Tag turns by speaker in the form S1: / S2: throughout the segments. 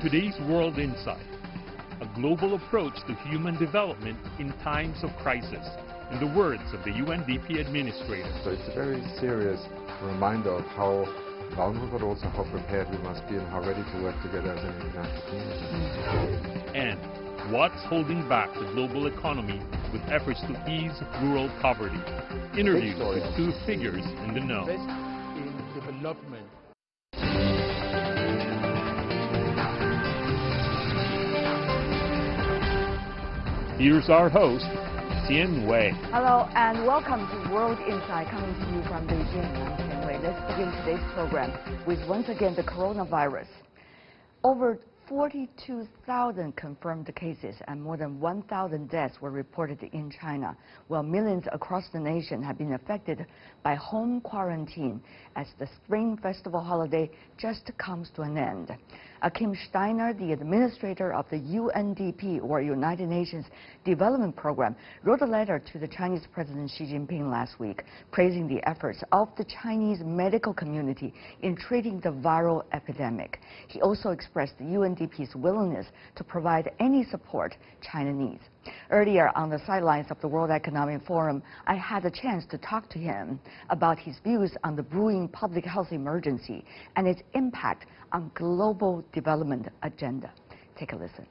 S1: Today's World Insight, a global approach to human development in times of crisis, in the words of the UNDP administrator.
S2: So it's a very serious reminder of how vulnerable but also how prepared we must be and how ready to work together as an international community.
S1: And what's holding back the global economy with efforts to ease rural poverty? Interviews with two figures in the know.
S3: Invest in development.
S1: Here's our host, Tian Wei.
S4: Hello and welcome to World Insight, coming to you from Beijing. I'm Tian Wei. Let's begin today's program with once again the coronavirus. Over 42,000 confirmed cases and more than 1,000 deaths were reported in China, while millions across the nation have been affected by home quarantine as the Spring Festival holiday just comes to an end. Kim Steiner, the administrator of the UNDP, or United Nations Development Program, wrote a letter to the Chinese President Xi Jinping last week, praising the efforts of the Chinese medical community in treating the viral epidemic. He also expressed the UNDP's willingness to provide any support China needs. Earlier on the sidelines of the World Economic Forum, I had a chance to talk to him about his views on the brewing public health emergency and its impact on global development agenda. Take a listen.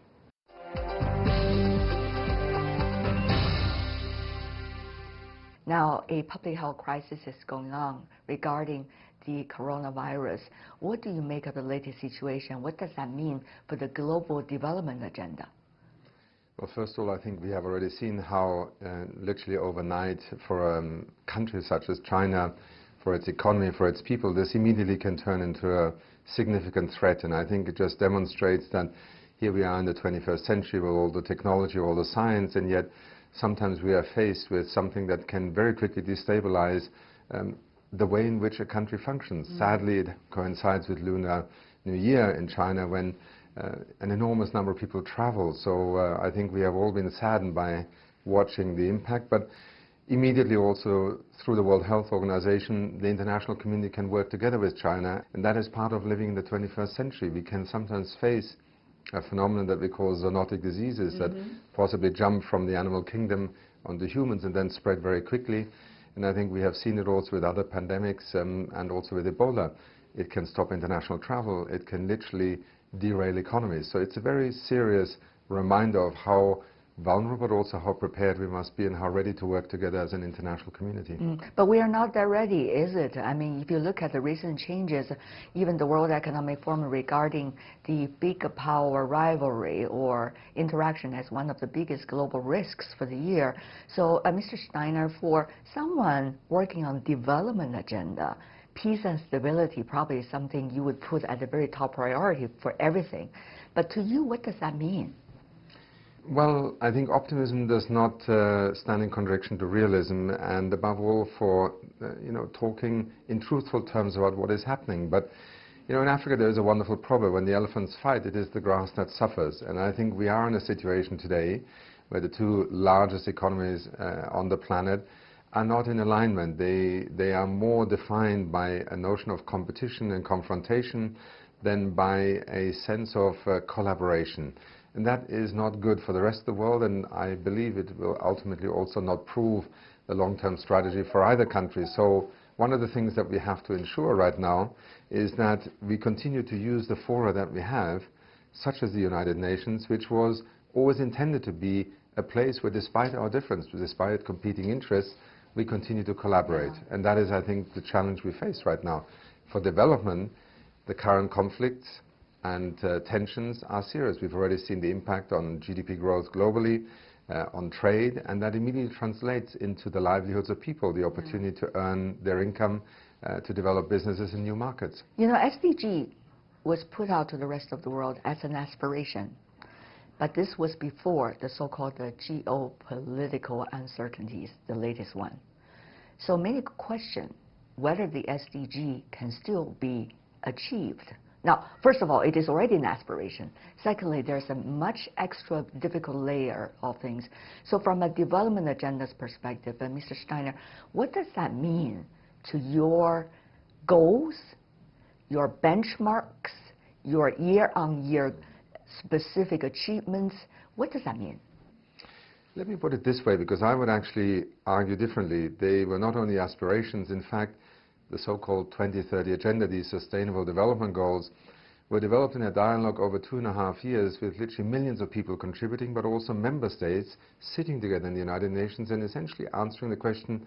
S4: Now, a public health crisis is going on regarding the coronavirus. What do you make of the latest situation? What does that mean for the global development agenda?
S2: Well, first of all, I think we have already seen how literally overnight for a country such as China, for its economy, for its people, this immediately can turn into a significant threat. And I think it just demonstrates that here we are in the 21st century with all the technology, all the science, and yet sometimes we are faced with something that can very quickly destabilize the way in which a country functions. Sadly, it coincides with Lunar New Year in China when an enormous number of people travel. So I think we have all been saddened by watching the impact, but immediately also through the World Health Organization, the international community can work together with China, and that is part of living in the 21st century. We can sometimes face a phenomenon that we call zoonotic diseases that possibly jump from the animal kingdom onto humans and then spread very quickly. And I think we have seen it also with other pandemics and also with Ebola. It can stop international travel. It can literally derail economies. So it's a very serious reminder of how vulnerable but also how prepared we must be and how ready to work together as an international community.
S4: But we are not that ready, is it? I mean, if you look at the recent changes, even the World Economic Forum regarding the big power rivalry or interaction as one of the biggest global risks for the year. So, Mr. Steiner, for someone working on development agenda, peace and stability probably is something you would put at the very top priority for everything. But to you, what does that mean?
S2: Well, I think optimism does not stand in contradiction to realism, and above all for talking in truthful terms about what is happening. But in Africa there is a wonderful proverb: when the elephants fight, it is the grass that suffers. And I think we are in a situation today where the two largest economies on the planet are not in alignment. They are more defined by a notion of competition and confrontation than by a sense of collaboration. And that is not good for the rest of the world, and I believe it will ultimately also not prove the long-term strategy for either country. So one of the things that we have to ensure right now is that we continue to use the fora that we have, such as the United Nations, which was always intended to be a place where, despite our difference, despite competing interests, we continue to collaborate. And that is, I think, the challenge we face right now. For development, the current conflicts and tensions are serious. We've already seen the impact on GDP growth globally, on trade, and that immediately translates into the livelihoods of people, the opportunity to earn their income, to develop businesses in new markets.
S4: You know, SDG was put out to the rest of the world as an aspiration, but this was before the so-called geopolitical uncertainties, the latest one. So many question whether the SDG can still be achieved. Now, first of all, it is already an aspiration. Secondly, there's a much extra difficult layer of things. So from a development agenda's perspective, Mr. Steiner, what does that mean to your goals, your benchmarks, your year-on-year specific achievements? What does that mean?
S2: Let me put it this way, because I would actually argue differently. They were not only aspirations. In fact, the so-called 2030 Agenda, these Sustainable Development Goals, were developed in a dialogue over 2.5 years with literally millions of people contributing, but also member states sitting together in the United Nations and essentially answering the question,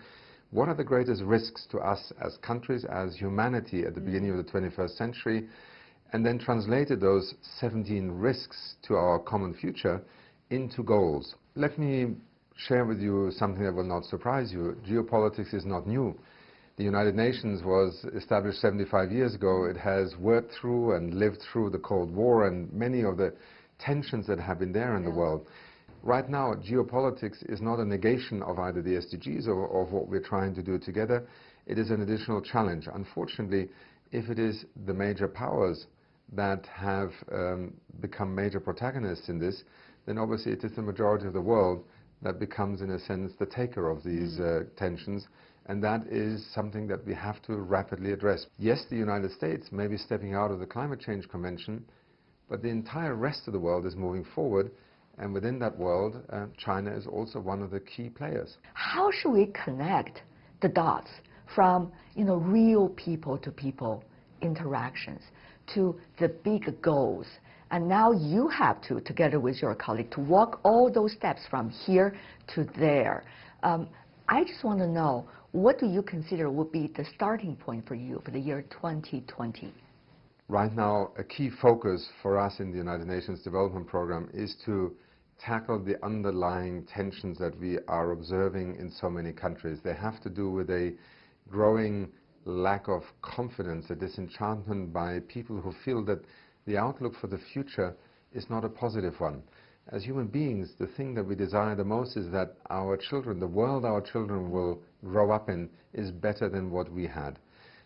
S2: what are the greatest risks to us as countries, as humanity at the beginning of the 21st century, and then translated those 17 risks to our common future into goals. Let me share with you something that will not surprise you. Geopolitics is not new. The United Nations was established 75 years ago. It has worked through and lived through the Cold War and many of the tensions that have been there in the world. Right now, geopolitics is not a negation of either the SDGs or of what we're trying to do together. It is an additional challenge. Unfortunately, if it is the major powers that have become major protagonists in this, then obviously it is the majority of the world that becomes, in a sense, the taker of these tensions. And that is something that we have to rapidly address. Yes, the United States may be stepping out of the Climate Change Convention, but the entire rest of the world is moving forward. And within that world, China is also one of the key players.
S4: How should we connect the dots from, real people-to-people interactions to the big goals? And now you have to, together with your colleague, to walk all those steps from here to there. I just want to know, what do you consider would be the starting point for you for the year 2020?
S2: Right now, a key focus for us in the United Nations Development Program is to tackle the underlying tensions that we are observing in so many countries. They have to do with a growing lack of confidence, a disenchantment by people who feel that the outlook for the future is not a positive one. As human beings, the thing that we desire the most is that our children, the world our children will grow up in, is better than what we had.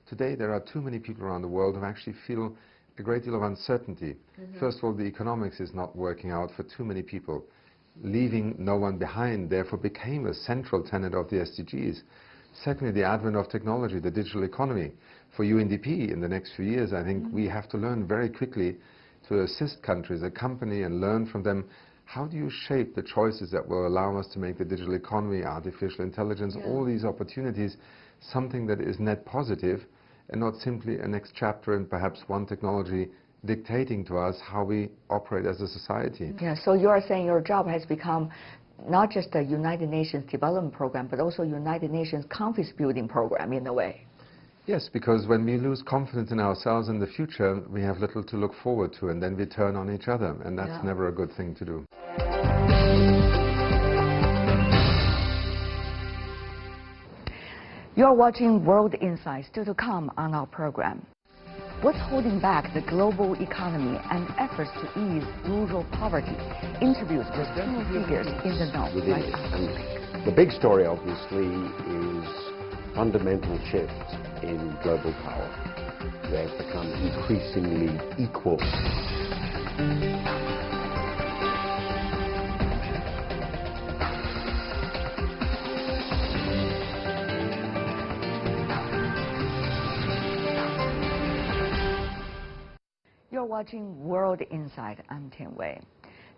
S2: Today, there are too many people around the world who actually feel a great deal of uncertainty. First of all, the economics is not working out for too many people. Leaving no one behind, therefore, became a central tenet of the SDGs. Secondly, the advent of technology, the digital economy. For UNDP, in the next few years, I think we have to learn very quickly to assist countries, accompany and learn from them. How do you shape the choices that will allow us to make the digital economy, artificial intelligence, all these opportunities, something that is net positive and not simply a next chapter and perhaps one technology dictating to us how we operate as a society?
S4: Yeah, so you are saying your job has become not just a United Nations Development Program, but also United Nations Confidence Building Program in a way.
S2: Yes, because when we lose confidence in ourselves in the future, we have little to look forward to, and then we turn on each other, and that's never a good thing to do.
S4: You're watching World Insight, still to come on our program. What's holding back the global economy and efforts to ease rural poverty? Interviews with key figures in the know.
S5: And the big story, obviously, is fundamental shift in global power. They have become increasingly equal.
S4: You're watching World Insight. I'm Tian Wei.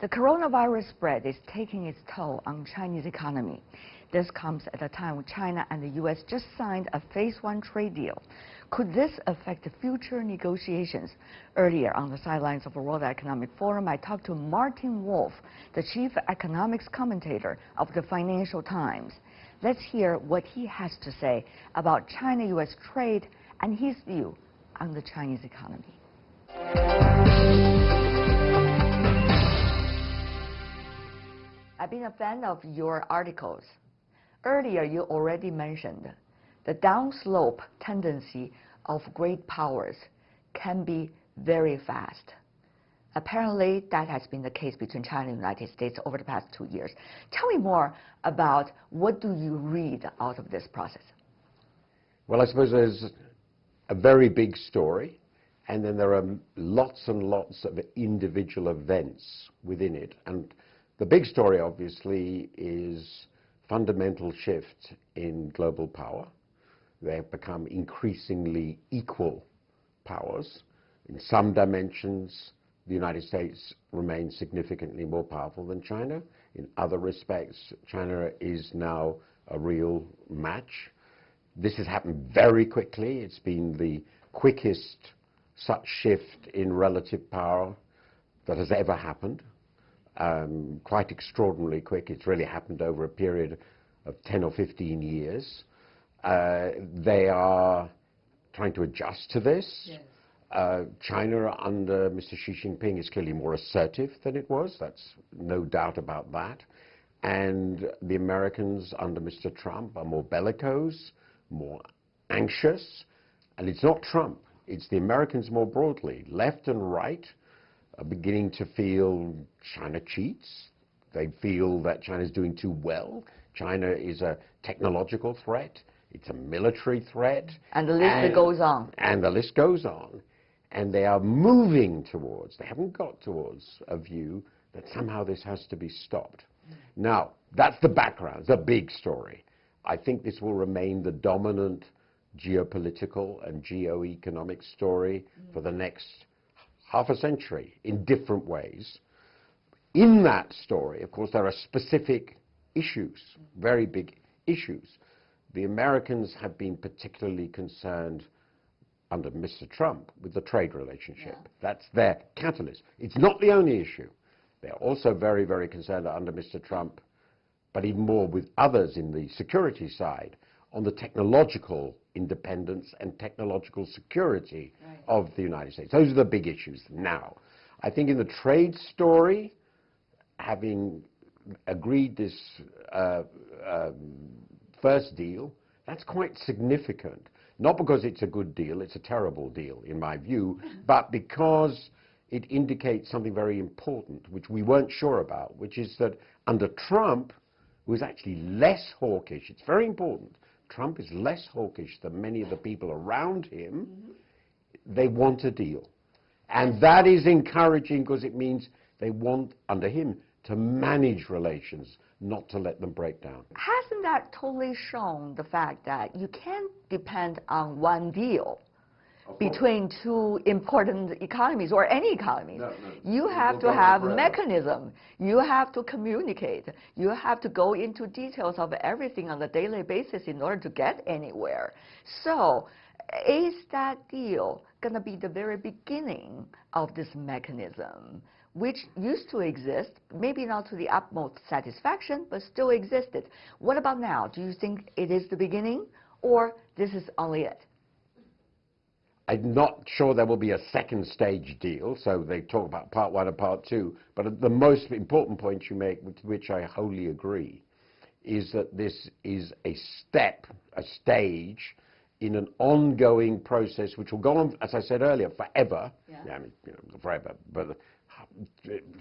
S4: The coronavirus spread is taking its toll on Chinese economy. This comes at a time when China and the U.S. just signed a Phase 1 trade deal. Could this affect future negotiations? Earlier on the sidelines of the World Economic Forum, I talked to Martin Wolf, the chief economics commentator of the Financial Times. Let's hear what he has to say about China-U.S. trade and his view on the Chinese economy. I've been a fan of your articles. Earlier, you already mentioned the downslope tendency of great powers can be very fast. Apparently, that has been the case between China and the United States over the past 2 years. Tell me more about what do you read out of this process?
S5: Well, I suppose there's a very big story, and then there are lots and lots of individual events within it. And the big story, obviously, is fundamental shift in global power. They have become increasingly equal powers. In some dimensions, the United States remains significantly more powerful than China. In other respects, China is now a real match. This has happened very quickly. It's been the quickest such shift in relative power that has ever happened. Quite extraordinarily quick. It's really happened over a period of 10 or 15 years. They are trying to adjust to this.
S4: Yes.
S5: China under Mr. Xi Jinping is clearly more assertive than it was. That's no doubt about that. And the Americans under Mr. Trump are more bellicose, more anxious. And it's not Trump. It's the Americans more broadly. Left and right are beginning to feel China cheats. They feel that China is doing too well. China is a technological threat. It's a military threat.
S4: And the list goes on.
S5: And the list goes on. And they are moving towards, they haven't got towards a view that somehow this has to be stopped. Now, that's the background, the big story. I think this will remain the dominant geopolitical and geo-economic story for the next half a century in different ways. In that story, of course, there are specific issues, very big issues. The Americans have been particularly concerned under Mr. Trump with the trade relationship. Yeah. That's their catalyst. It's not the only issue. They're also very, very concerned under Mr. Trump, but even more with others in the security side, on the technological independence and technological security of the United States. Those are the big issues now. I think in the trade story, having agreed this first deal, that's quite significant. Not because it's a good deal, it's a terrible deal in my view, but because it indicates something very important, which we weren't sure about, which is that under Trump, who is actually less hawkish, it's very important, Trump is less hawkish than many of the people around him, they want a deal. And that is encouraging because it means they want, under him, to manage relations, not to let them break down.
S4: Hasn't that totally shown the fact that you can't depend on one deal between two important economies or any economies?
S5: No.
S4: You have to have a mechanism. You have to communicate. You have to go into details of everything on a daily basis in order to get anywhere. So is that deal going to be the very beginning of this mechanism, which used to exist, maybe not to the utmost satisfaction, but still existed? What about now? Do you think it is the beginning, or this is only it?
S5: I'm not sure there will be a second stage deal, so they talk about part one and part two, but the most important point you make, with which I wholly agree, is that this is a step, a stage, in an ongoing process which will go on, as I said earlier, forever. Yeah, I mean, forever, but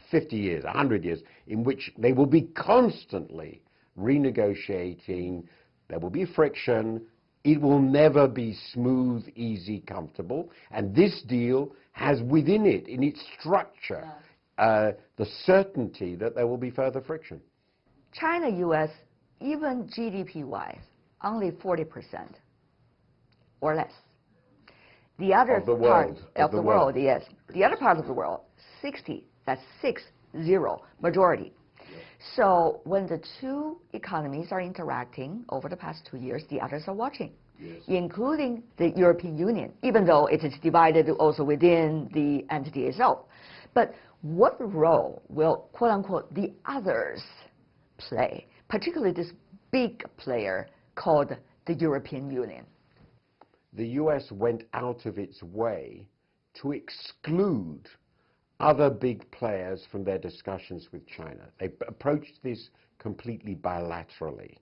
S5: 50 years, 100 years, in which they will be constantly renegotiating. There will be friction. It will never be smooth, easy, comfortable. And this deal has within it, in its structure, the certainty that there will be further friction.
S4: China, U.S., even GDP-wise, only 40% or less. The other part of the world, yes. The other part of the world, 60, that's 60, majority. So when the two economies are interacting over the past 2 years, the others are watching, including the European Union, even though it is divided also within the entity itself. But what role will, quote unquote, the others play, particularly this big player called the European Union?
S5: The US went out of its way to exclude other big players from their discussions with China. They approached this completely bilaterally.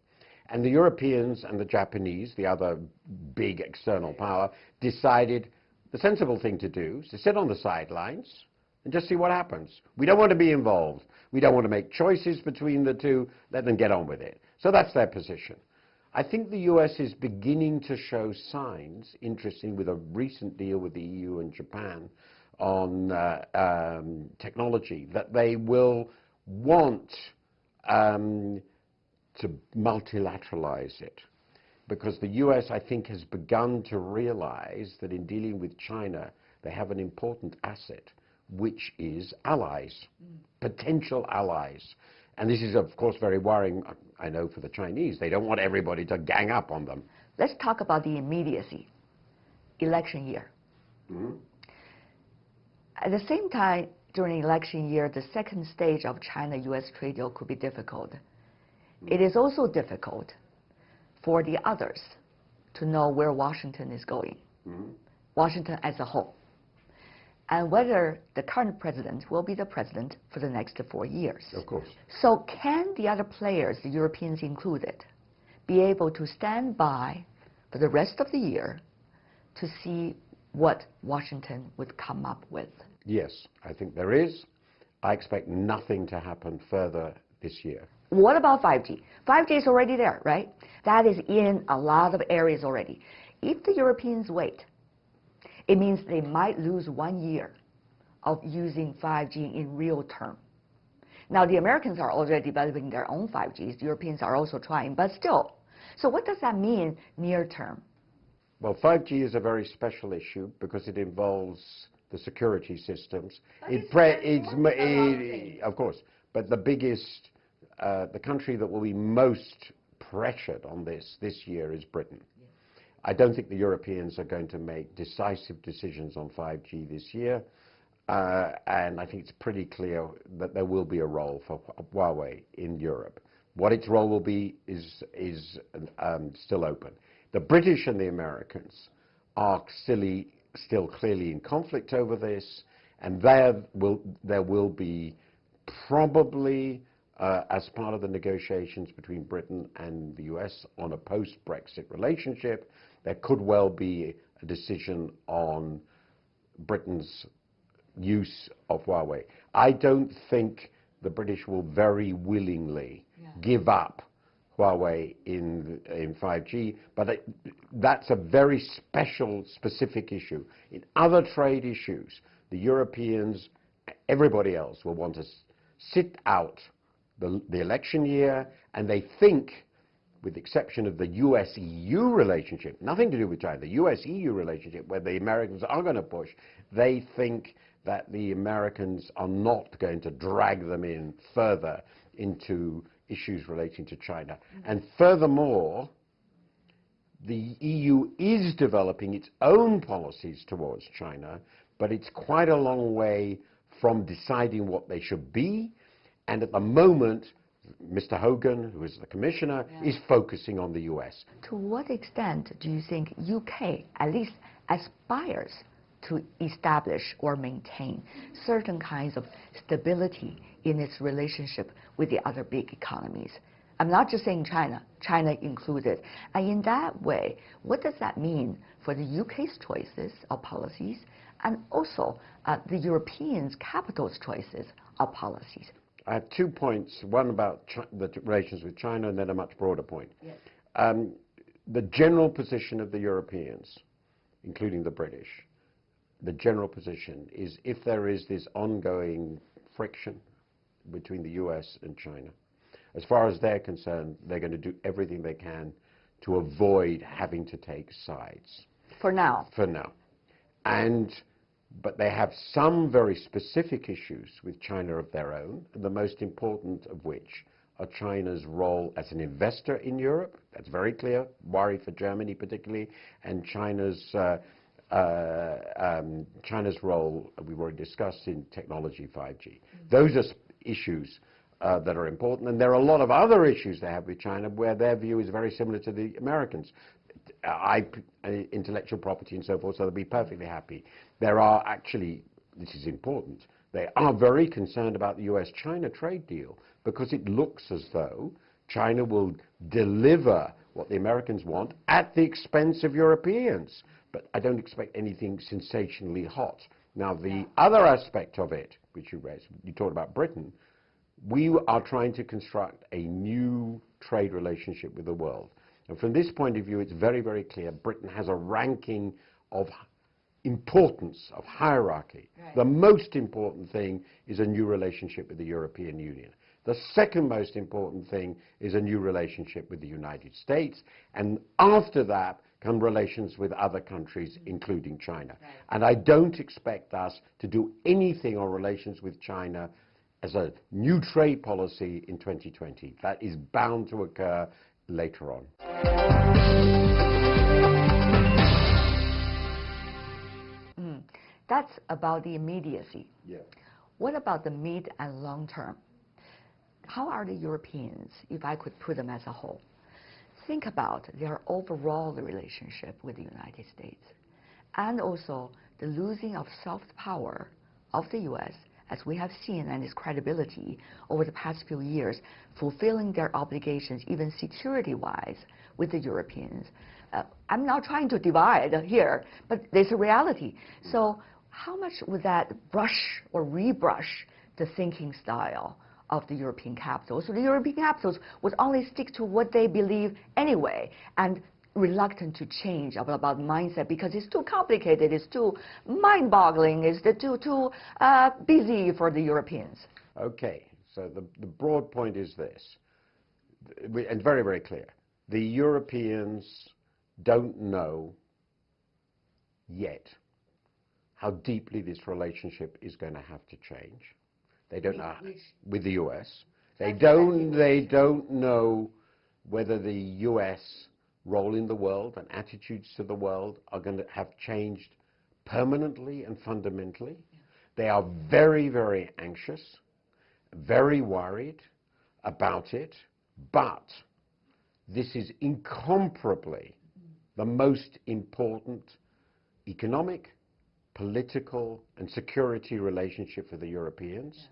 S5: And the Europeans and the Japanese, the other big external power, decided the sensible thing to do is to sit on the sidelines and just see what happens. We don't want to be involved. We don't want to make choices between the two. Let them get on with it. So that's their position. I think the US is beginning to show signs, interesting with a recent deal with the EU and Japan, on technology, that they will want to multilateralize it. Because the US, I think, has begun to realize that in dealing with China, they have an important asset, which is allies, potential allies. And this is, of course, very worrying, I know, for the Chinese. They don't want everybody to gang up on them.
S4: Let's talk about the immediacy. Election year. At the same time, during election year, the second stage of China-US trade deal could be difficult. It is also difficult for the others to know where Washington is going, Washington as a whole, and whether the current president will be the president for the next 4 years.
S5: Of course.
S4: So can the other players, the Europeans included, be able to stand by for the rest of the year to see what Washington would come up with?
S5: Yes, I think there is. I expect nothing to happen further this year.
S4: What about 5G? 5G is already there, right? That is in a lot of areas already. If the Europeans wait, it means they might lose 1 year of using 5G in real term. Now, the Americans are already developing their own 5Gs. The Europeans are also trying, but still. So what does that mean near term?
S5: Well, 5G is a very special issue because it involves the security systems. Of course, but the biggest, the country that will be most pressured on this year is Britain. Yes. I don't think the Europeans are going to make decisive decisions on 5G this year, and I think it's pretty clear that there will be a role for Huawei in Europe. What its role will be is still open. The British and the Americans are still clearly in conflict over this, and there will be probably, as part of the negotiations between Britain and the US on a post-Brexit relationship, there could well be a decision on Britain's use of Huawei. I don't think the British will very willingly give up Huawei in 5G, but that's a very specific issue. In other trade issues, the Europeans, everybody else will want to sit out the election year, and they think, with the exception of the US-EU relationship, nothing to do with China, the US-EU relationship, where the Americans are going to push, they think that the Americans are not going to drag them in further into issues relating to China. And furthermore, the EU is developing its own policies towards China, but it's quite a long way from deciding what they should be. And at the moment, Mr. Hogan, who is the commissioner, is focusing on the US.
S4: To what extent do you think UK at least aspires to establish or maintain certain kinds of stability in its relationship with the other big economies? I'm not just saying China, China included. And in that way, what does that mean for the UK's choices of policies and also the Europeans' capital's choices of policies?
S5: I have 2 points, one about the relations with China and then a much broader point.
S4: Yes.
S5: The general position of the Europeans, including the British, the general position is if there is this ongoing friction between the US and China, as far as they're concerned, they're going to do everything they can to avoid having to take sides.
S4: For now.
S5: For now. But they have some very specific issues with China of their own, the most important of which are China's role as an investor in Europe. That's very clear, worry for Germany particularly, and China's role, we've already discussed, in technology 5G. Those are issues that are important, and there are a lot of other issues they have with China where their view is very similar to the Americans. Intellectual property and so forth, so they'll be perfectly happy. There are actually, this is important, they are very concerned about the US-China trade deal because it looks as though China will deliver what the Americans want at the expense of Europeans. But I don't expect anything sensationally hot. Now, the other aspect of it, which you raised, you talked about Britain, we are trying to construct a new trade relationship with the world. And from this point of view, it's very, very clear Britain has a ranking of importance, of hierarchy. Right. The most important thing is a new relationship with the European Union. The second most important thing is a new relationship with the United States. And after that relations with other countries, including China. Right. And I don't expect us to do anything on relations with China as a new trade policy in 2020. That is bound to occur later on.
S4: That's about the immediacy.
S5: Yeah.
S4: What about the mid and long term? How are the Europeans, if I could put them as a whole, think about their overall relationship with the United States, and also the losing of soft power of the U.S., as we have seen, and its credibility over the past few years, fulfilling their obligations, even security-wise, with the Europeans. I'm not trying to divide here, but there's a reality. So how much would that brush or rebrush the thinking style of the European capitals? So the European capitals would only stick to what they believe anyway, and reluctant to change about mindset because it's too complicated, it's too mind-boggling, it's too busy for the Europeans.
S5: Okay, so the broad point is this, and very, very clear. The Europeans don't know yet how deeply this relationship is going to have to change. They don't know with the US. They don't know whether the US role in the world and attitudes to the world are going to have changed permanently and fundamentally. Yeah. They are very, very anxious, very worried about it, but this is incomparably the most important economic, political, and security relationship for the Europeans. Yeah.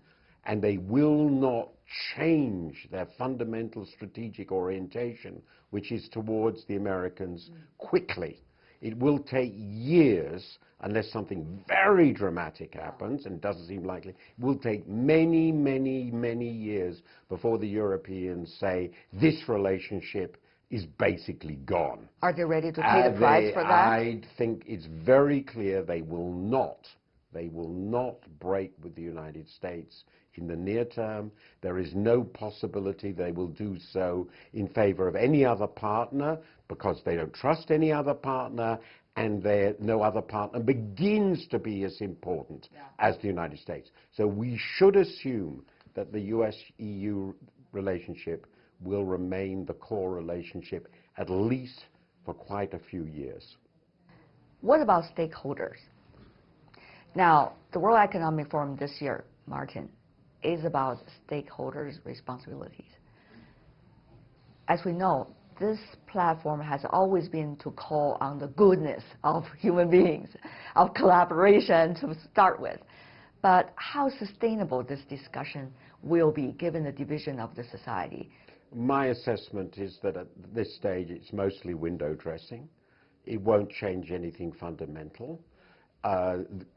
S5: And they will not change their fundamental strategic orientation, which is towards the Americans, quickly. It will take years, unless something very dramatic happens, and doesn't seem likely. It will take many, many, many years before the Europeans say this relationship is basically gone.
S4: Are they ready to pay the price for that?
S5: I think it's very clear they will not. They will not break with the United States in the near term. There is no possibility they will do so in favor of any other partner, because they don't trust any other partner, and no other partner begins to be as important as the United States. So we should assume that the US-EU relationship will remain the core relationship, at least for quite a few years.
S4: What about stakeholders? Now, the World Economic Forum this year, Martin, is about stakeholders' responsibilities. As we know, this platform has always been to call on the goodness of human beings, of collaboration to start with. But how sustainable this discussion will be given the division of the society?
S5: My assessment is that at this stage it's mostly window dressing. It won't change anything fundamental.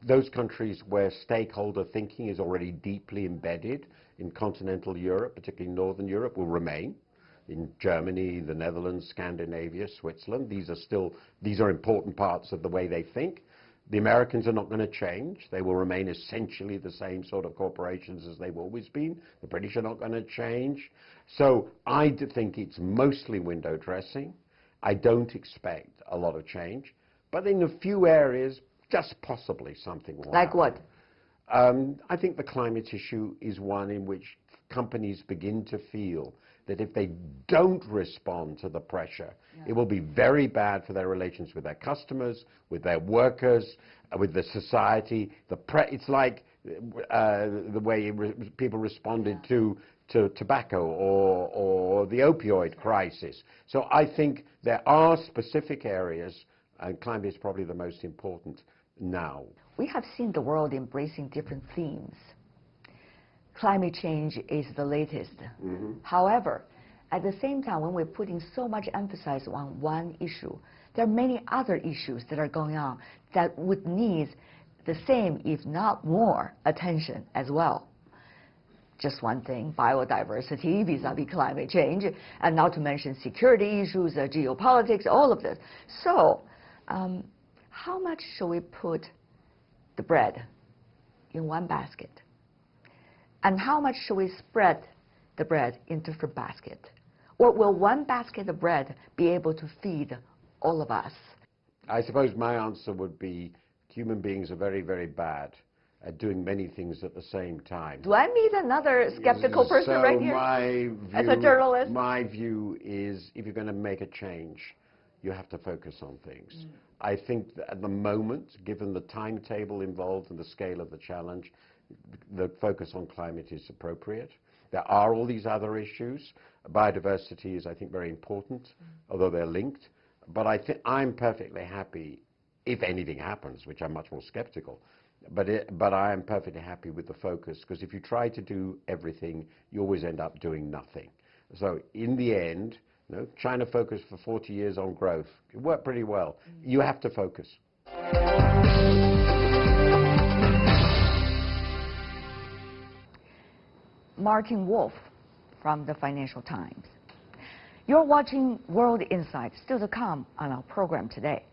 S5: Those countries where stakeholder thinking is already deeply embedded in continental Europe, particularly Northern Europe, will remain. In Germany, the Netherlands, Scandinavia, Switzerland, these are important parts of the way they think. The Americans are not going to change. They will remain essentially the same sort of corporations as they've always been. The British are not going to change. So I think it's mostly window dressing. I don't expect a lot of change. But in a few areas, just possibly something will
S4: Like
S5: happen.
S4: what?
S5: I think the climate issue is one in which companies begin to feel that if they don't respond to the pressure, it will be very bad for their relations with their customers, with their workers, with the society. It's like the way people responded to tobacco or the opioid crisis. So I think there are specific areas, and climate is probably the most important now.
S4: We have seen the world embracing different themes. Climate change is the latest. Mm-hmm. However, at the same time, when we're putting so much emphasis on one issue, there are many other issues that are going on that would need the same, if not more, attention as well. Just one thing, biodiversity vis-a-vis climate change, and not to mention security issues, geopolitics, all of this. So, how much should we put the bread in one basket? And how much should we spread the bread in different baskets? Or will one basket of bread be able to feed all of us?
S5: I suppose my answer would be human beings are very, very bad at doing many things at the same time.
S4: Do I meet another skeptical person right here? As a journalist?
S5: My view is if you're going to make a change, you have to focus on things. I think that at the moment, given the timetable involved and the scale of the challenge, the focus on climate is appropriate. There are all these other issues. Biodiversity is, I think, very important, although they're linked. But I'm perfectly happy if anything happens, which I'm much more skeptical. But I am perfectly happy with the focus, because if you try to do everything, you always end up doing nothing. So in the end, China focused for 40 years on growth. It worked pretty well. You have to focus.
S4: Martin Wolf from the Financial Times. You're watching World Insight, still to come on our program today.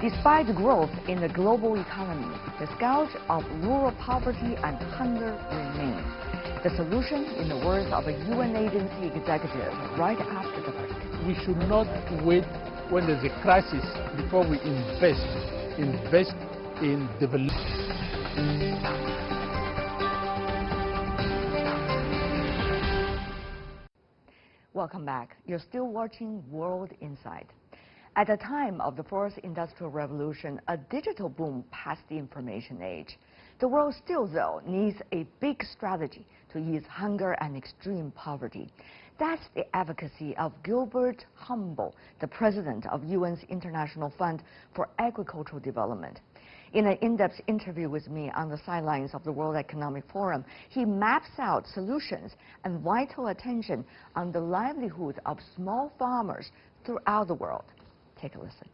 S4: Despite the growth in the global economy, the scourge of rural poverty and hunger remains. The solution, in the words of a UN agency executive, right after the break.
S3: We should not wait when there's a crisis before we invest in development.
S4: Welcome back. You're still watching World Insight. At the time of the Fourth Industrial Revolution, a digital boom passed the information age. The world still, though, needs a big strategy to ease hunger and extreme poverty. That's the advocacy of Gilbert Humble, the president of UN's International Fund for Agricultural Development. In an in-depth interview with me on the sidelines of the World Economic Forum, he maps out solutions and vital attention on the livelihood of small farmers throughout the world. Take a listen.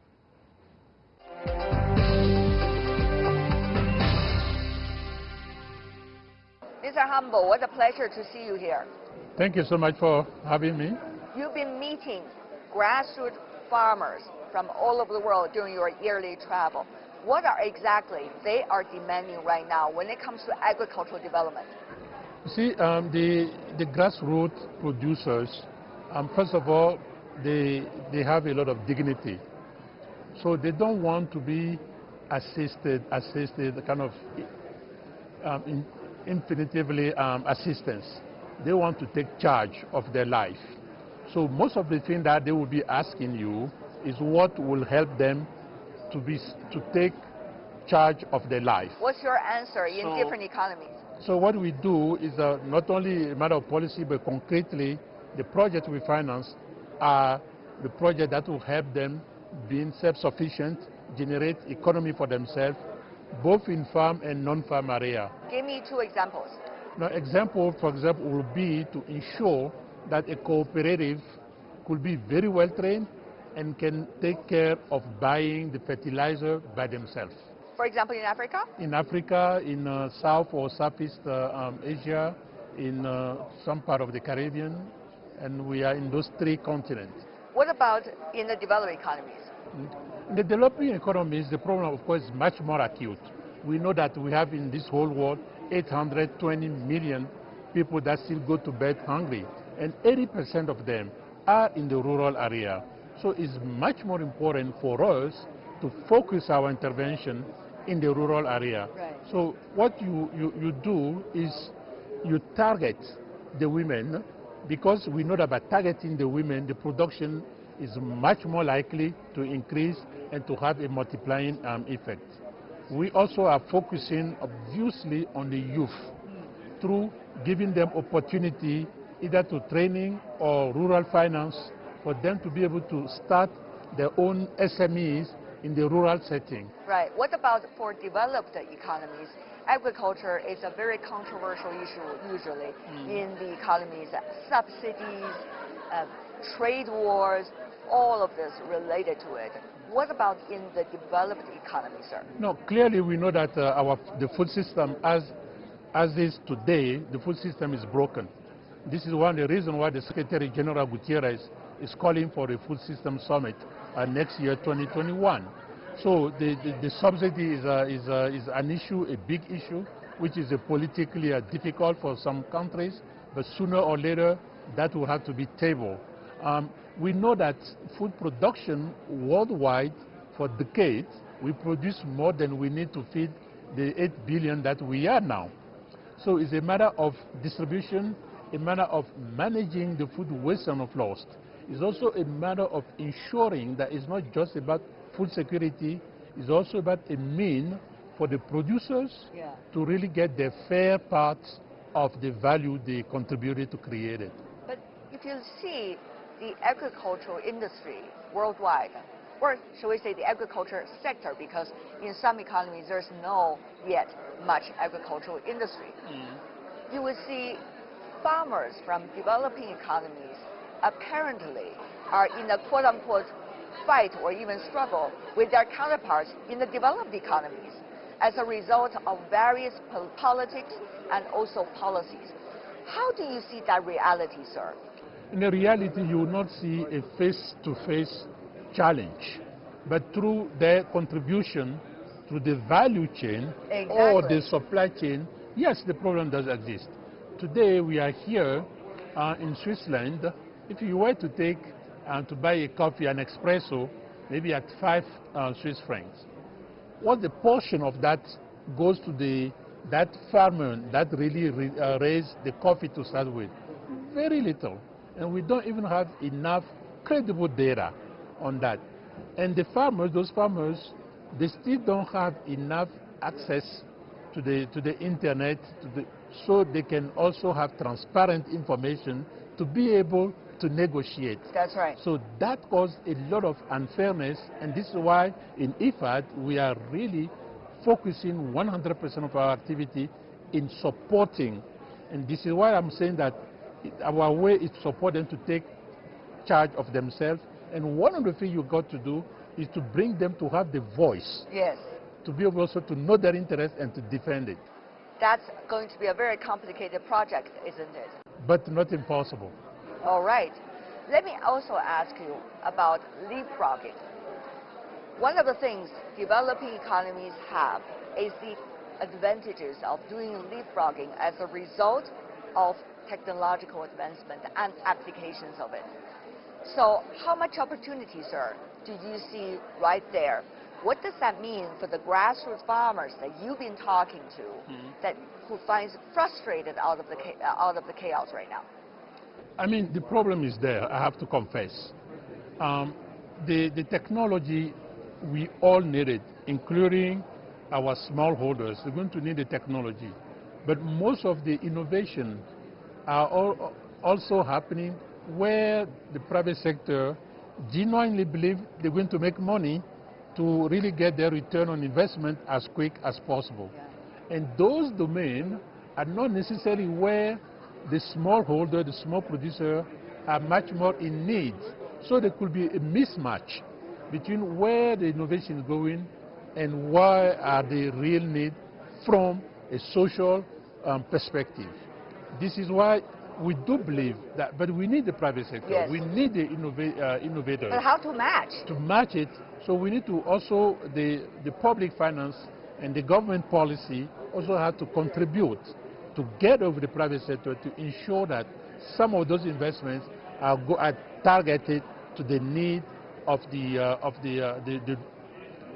S4: Mr. Humble, what a pleasure to see you here.
S3: Thank you so much for having me.
S4: You've been meeting grassroots farmers from all over the world during your yearly travel. What are exactly they are demanding right now when it comes to agricultural development?
S3: See, the grassroots producers, first of all, they have a lot of dignity. So they don't want to be assisted, kind of infinitively assistance. They want to take charge of their life. So most of the things that they will be asking you is what will help them to take charge of their life.
S4: What's your answer in different economies?
S3: So what we do is not only a matter of policy, but concretely, the projects we finance are the projects that will help them being self-sufficient, generate economy for themselves, both in farm and non-farm area.
S4: Give me two examples.
S3: Now, for example, will be to ensure that a cooperative could be very well trained and can take care of buying the fertilizer by themselves.
S4: For example, in Africa?
S3: In Africa, in South or Southeast Asia, in some part of the Caribbean, and we are in those three continents.
S4: What about in the developing economies?
S3: In the developing economies, the problem, of course, is much more acute. We know that we have in this whole world 820 million people that still go to bed hungry, and 80% of them are in the rural area. So it's much more important for us to focus our intervention in the rural area.
S4: Right.
S3: So what you do is you target the women, because we know that by targeting the women, the production is much more likely to increase and to have a multiplying effect. We also are focusing obviously on the youth through giving them opportunity either to training or rural finance for them to be able to start their own SMEs in the rural setting.
S4: Right. What about for developed economies? Agriculture is a very controversial issue usually in the economies. Subsidies, trade wars, all of this related to it. What about in the developed economy, sir?
S3: No, clearly we know that the food system as is today, the food system is broken. This is one of the reasons why the Secretary General Gutierrez is calling for a food system summit next year, 2021. So the subsidy is an issue, a big issue, which is politically difficult for some countries, but sooner or later that will have to be tabled. we know that food production worldwide for decades, we produce more than we need to feed the 8 billion that we are now. So it's a matter of distribution, a matter of managing the food waste and of lost. It's also a matter of ensuring that it's not just about food security, it's also about a mean for the producers to really get their fair part of the value they contributed to create it.
S4: But if you see the agricultural industry worldwide, or should we say the agriculture sector, because in some economies there's no yet much agricultural industry, you will see farmers from developing economies apparently are in a quote-unquote fight or even struggle with their counterparts in the developed economies as a result of various politics and also policies. How do you see that reality, sir?
S3: In the reality, you will not see a face-to-face challenge, but through their contribution to the value chain or the supply chain, yes, the problem does exist. Today, we are here in Switzerland. If you were to take to buy a coffee, an espresso, maybe at 5 Swiss francs, what the portion of that goes to that farmer that really raised the coffee to start with? Very little. And we don't even have enough credible data on that. And the farmers, those farmers, they still don't have enough access to the internet, so they can also have transparent information to be able to negotiate.
S4: That's right.
S3: So that caused a lot of unfairness, and this is why in IFAD we are really focusing 100% of our activity in supporting, and this is why I'm saying that our way is to support them to take charge of themselves, and one of the things you've got to do is to bring them to have the voice.
S4: Yes.
S3: To be able also to know their interest and to defend it.
S4: That's going to be a very complicated project, isn't it?
S3: But not impossible.
S4: All right. Let me also ask you about leapfrogging. One of the things developing economies have is the advantages of doing leapfrogging as a result of technological advancement and applications of it. So how much opportunity, sir, do you see right there? What does that mean for the grassroots farmers that you've been talking to, who finds frustrated out of the chaos right now?
S3: I mean, the problem is there, I have to confess. The technology, we all need it, including our smallholders. We're going to need the technology. But most of the innovation are also happening where the private sector genuinely believe they're going to make money to really get their return on investment as quick as possible. And those domains are not necessarily where the smallholder, the small producer, are much more in need. So there could be a mismatch between where the innovation is going and where are the real need from a social perspective. This is why we do believe that, but we need the private sector.
S4: Yes.
S3: We need the innovators.
S4: But how to match?
S3: To match it, so we need to also, the public finance and the government policy also have to contribute together with the private sector to ensure that some of those investments are targeted to the need of the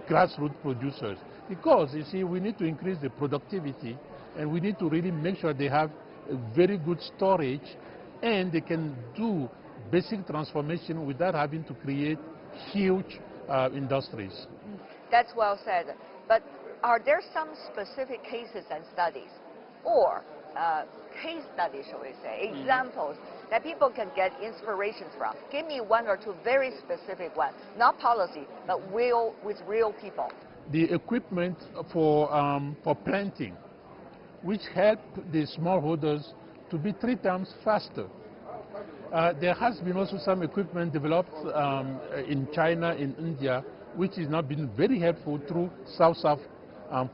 S3: grassroots producers. Because, you see, we need to increase the productivity, and we need to really make sure they have a very good storage, and they can do basic transformation without having to create huge industries.
S4: That's well said. But are there some specific cases and studies, or case studies, shall we say, examples that people can get inspirations from? Give me one or two very specific ones, not policy, but with real people.
S3: The equipment for planting, which help the smallholders to be 3 times faster. There has been also some equipment developed in China, in India, which has now been very helpful through South-South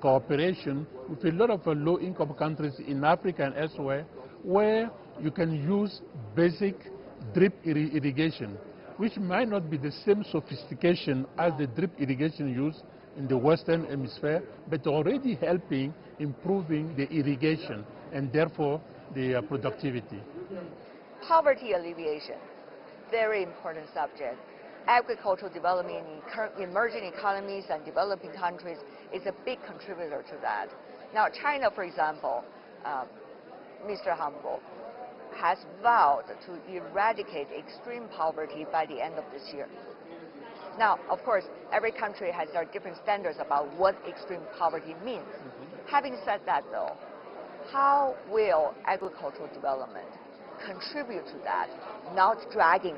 S3: cooperation with a lot of low-income countries in Africa and elsewhere, where you can use basic drip irrigation, which might not be the same sophistication as the drip irrigation used in the Western Hemisphere, but already helping improving the irrigation and therefore the productivity.
S4: Poverty alleviation. very important subject. Agricultural development in emerging economies and developing countries is a big contributor to that. Now, China, for example, Mr. Humble, has vowed to eradicate extreme poverty by the end of this year. Now, of course, every country has their different standards about what extreme poverty means. Having said that, though, how will agricultural development contribute to that, not dragging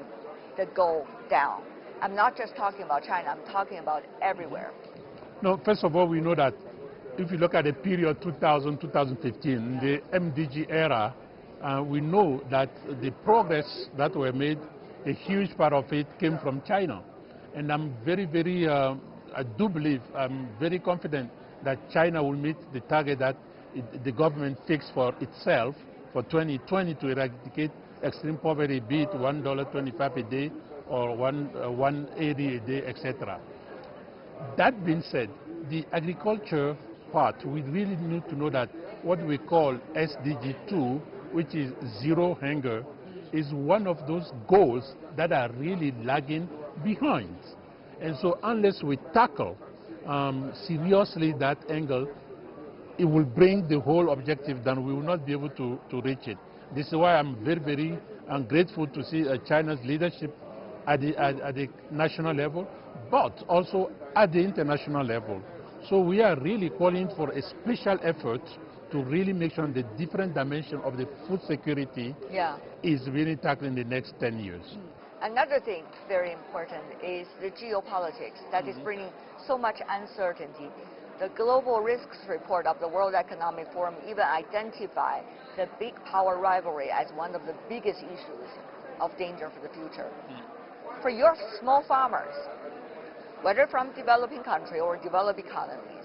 S4: the goal down? I'm not just talking about China, I'm talking about everywhere.
S3: No, first of all, we know that if you look at the period 2000-2015, the MDG era, we know that the progress that were made, a huge part of it came from China. And I'm I do believe, I'm very confident that China will meet the target that the government fixed for itself for 2020 to eradicate extreme poverty, be it $1.25 a day or $1.80 a day, etc. That being said, the agriculture part, we really need to know that what we call SDG 2, which is zero hunger, is one of those goals that are really lagging behind. And so unless we tackle seriously that angle, it will bring the whole objective down. We will not be able to reach it. This is why I'm very grateful to see China's leadership at the national level, but also at the international level. So we are really calling for a special effort to really make sure the different dimension of the food security is really tackled in the next 10 years.
S4: Another thing very important is the geopolitics that is bringing so much uncertainty. The Global Risks Report of the World Economic Forum even identified the big power rivalry as one of the biggest issues of danger for the future. For your small farmers, whether from developing country or developed economies,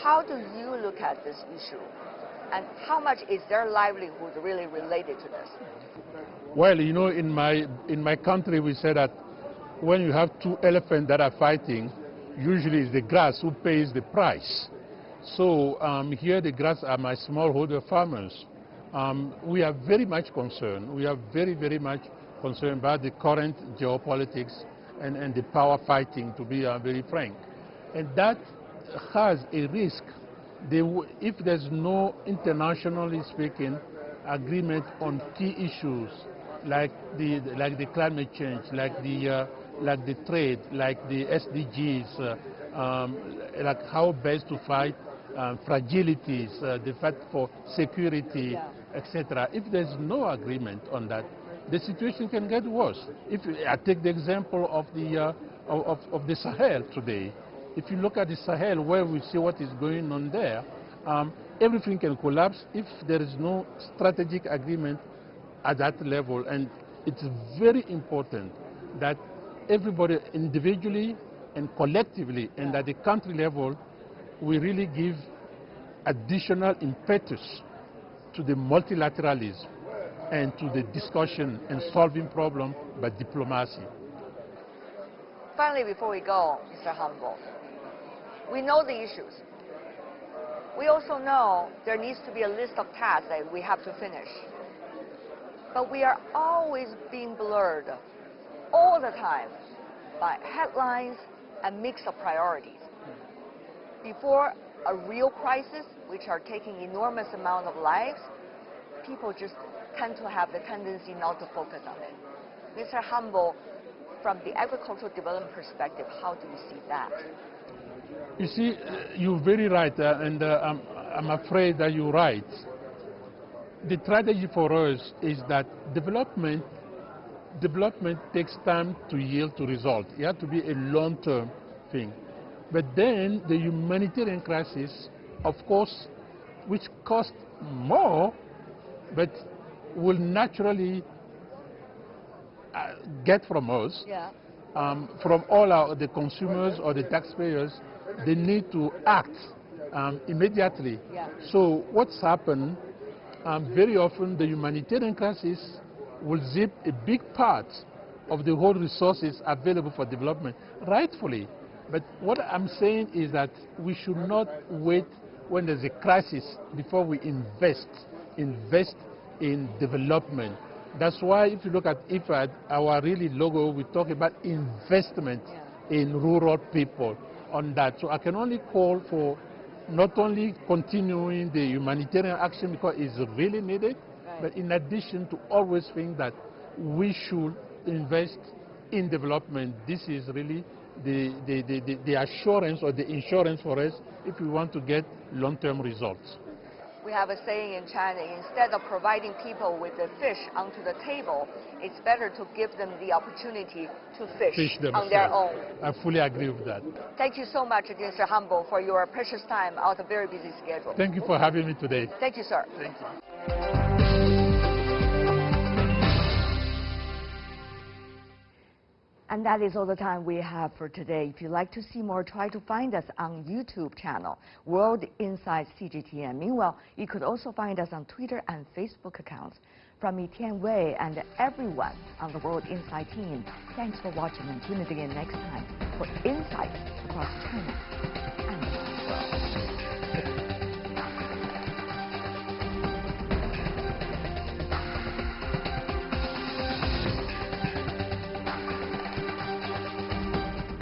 S4: how do you look at this issue? And how much is their livelihood really related to this?
S3: Well, you know, in my country, we say that when you have two elephants that are fighting, usually it's the grass who pays the price. So here the grass are my smallholder farmers. We are very much concerned. We are very much concerned about the current geopolitics and the power fighting, to be very frank. And that has a risk. If there's no, internationally speaking, agreement on key issues like the climate change, like the trade, like the SDGs, like how best to fight fragilities, the fight for security, etc. If there's no agreement on that, the situation can get worse. If I take the example of the Sahel today, if you look at the Sahel, where we see what is going on there, everything can collapse if there is no strategic agreement at that level. And it's very important that everybody individually and collectively and at the country level, we really give additional impetus to the multilateralism and to the discussion and solving problems by diplomacy.
S4: Finally, before we go, Mr. Humble, we know the issues. We also know there needs to be a list of tasks that we have to finish. But we are always being blurred all the time by headlines and mix of priorities. Before a real crisis, which are taking enormous amount of lives, people just tend to have the tendency not to focus on it. Mr. Humble, from the agricultural development perspective, how do you see that?
S3: You see, you're very right, and I'm afraid that you're right. The tragedy for us is that development takes time to yield to results. It has to be a long-term thing. But then the humanitarian crisis, of course, which costs more, but will naturally get from us, from all the consumers or the taxpayers, they need to act immediately. So what's happened, very often the humanitarian crisis will zip a big part of the whole resources available for development, rightfully. But what I'm saying is that we should not wait when there's a crisis before we invest in development. That's why if you look at IFAD, our really logo, we talk about investment in rural people on that. So I can only call for not only continuing the humanitarian action because it's really needed, but in addition to always think that we should invest in development. This is really the assurance or the insurance for us if we want to get long-term results.
S4: We have a saying in China, instead of providing people with the fish onto the table, it's better to give them the opportunity to fish on their own.
S3: I fully agree with that.
S4: Thank you so much, Mr. Humble, for your precious time out of a very busy schedule.
S3: Thank you for having me today.
S4: Thank you, sir.
S3: Thank you.
S4: And that is all the time we have for today. If you'd like to see more, try to find us on YouTube channel, World Insight CGTN. Meanwhile, you could also find us on Twitter and Facebook accounts. From me, Tian Wei, and everyone on the World Insight team, thanks for watching and tune in again next time for insights across China and the world.